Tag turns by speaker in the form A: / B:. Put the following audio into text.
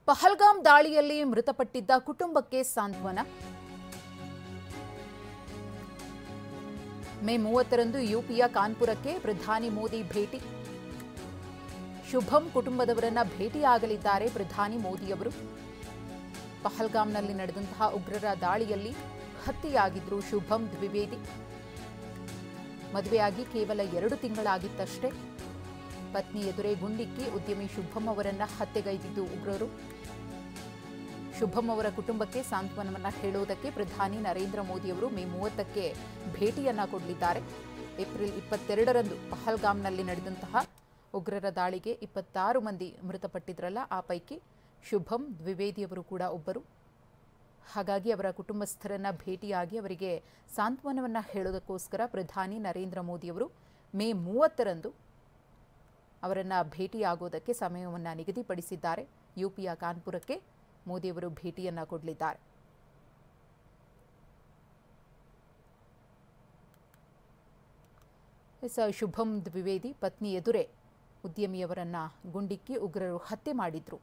A: ಪಹಲ್ಗಾಮ್ ದಾಳಿಯಲ್ಲಿ ಮೃತಪಟ್ಟಿದ್ದ ಕುಟುಂಬಕ್ಕೆ ಸಾಂತ್ವನ. ಮೇ 30ರಂದು ಯುಪಿಯ ಕಾನ್ಪುರಕ್ಕೆ ಪ್ರಧಾನಿ ಮೋದಿ ಭೇಟಿ. ಶುಭಂ ಕುಟುಂಬದವರನ್ನ ಭೇಟಿಯಾಗಲಿದ್ದಾರೆ ಪ್ರಧಾನಿ ಮೋದಿಯವರು. ಪಹಲ್ಗಾಮ್ನಲ್ಲಿ ನಡೆದಂತಹ ಉಗ್ರರ ದಾಳಿಯಲ್ಲಿ ಹತ್ಯೆಯಾಗಿದ್ರು ಶುಭಂ ದ್ವಿವೇದಿ. ಮದುವೆಯಾಗಿ ಕೇವಲ 2 ತಿಂಗಳಾಗಿತ್ತಷ್ಟೇ. ಪತ್ನಿ ಎದುರೇ ಗುಂಡಿಕ್ಕಿ ಉದ್ಯಮಿ ಶುಭಂ ಅವರನ್ನ ಹತ್ಯೆಗೈದಿದ್ದು ಉಗ್ರರು. ಶುಭಂ ಅವರ ಕುಟುಂಬಕ್ಕೆ ಸಾಂತ್ವನವನ್ನ ಹೇಳುವುದಕ್ಕೆ ಪ್ರಧಾನಿ ನರೇಂದ್ರ ಮೋದಿ ಅವರು ಮೇ 30ಕ್ಕೆ ಭೇಟಿಯನ್ನ ಕೊಡಲಿದ್ದಾರೆ. ಏಪ್ರಿಲ್ 22ರಂದು ಪಹಲ್ಗಾಮ್ನಲ್ಲಿ ನಡೆದಂತಹ ಉಗ್ರರ ದಾಳಿಗೆ 26 ಮಂದಿ ಮೃತಪಟ್ಟಿದ್ರಲ್ಲ, ಆ ಪೈಕಿ ಶುಭಂ ದ್ವಿವೇದಿಯವರು ಕೂಡ ಒಬ್ಬರು. ಹಾಗಾಗಿ ಅವರ ಕುಟುಂಬಸ್ಥರನ್ನ ಭೇಟಿಯಾಗಿ ಅವರಿಗೆ ಸಾಂತ್ವನವನ್ನ ಹೇಳೋದಕ್ಕೋಸ್ಕರ ಪ್ರಧಾನಿ ನರೇಂದ್ರ ಮೋದಿಯವರು ಮೇ 30ರಂದು ಅವರನ್ನ ಭೇಟಿಯಾಗೋದಕ್ಕೆ ಸಮಯವನ್ನು ನಿಗದಿಪಡಿಸಿದ್ದಾರೆ. ಯುಪಿಯ ಕಾನ್ಪುರಕ್ಕೆ ಮೋದಿಯವರು ಭೇಟಿಯನ್ನ ಕೊಡಲಿದ್ದಾರೆ. ಶುಭಂ ದ್ವಿವೇದಿ ಪತ್ನಿ ಎದುರೇ ಉದ್ಯಮಿಯವರನ್ನ ಗುಂಡಿಕ್ಕಿ ಉಗ್ರರು ಹತ್ಯೆ ಮಾಡಿದ್ರು.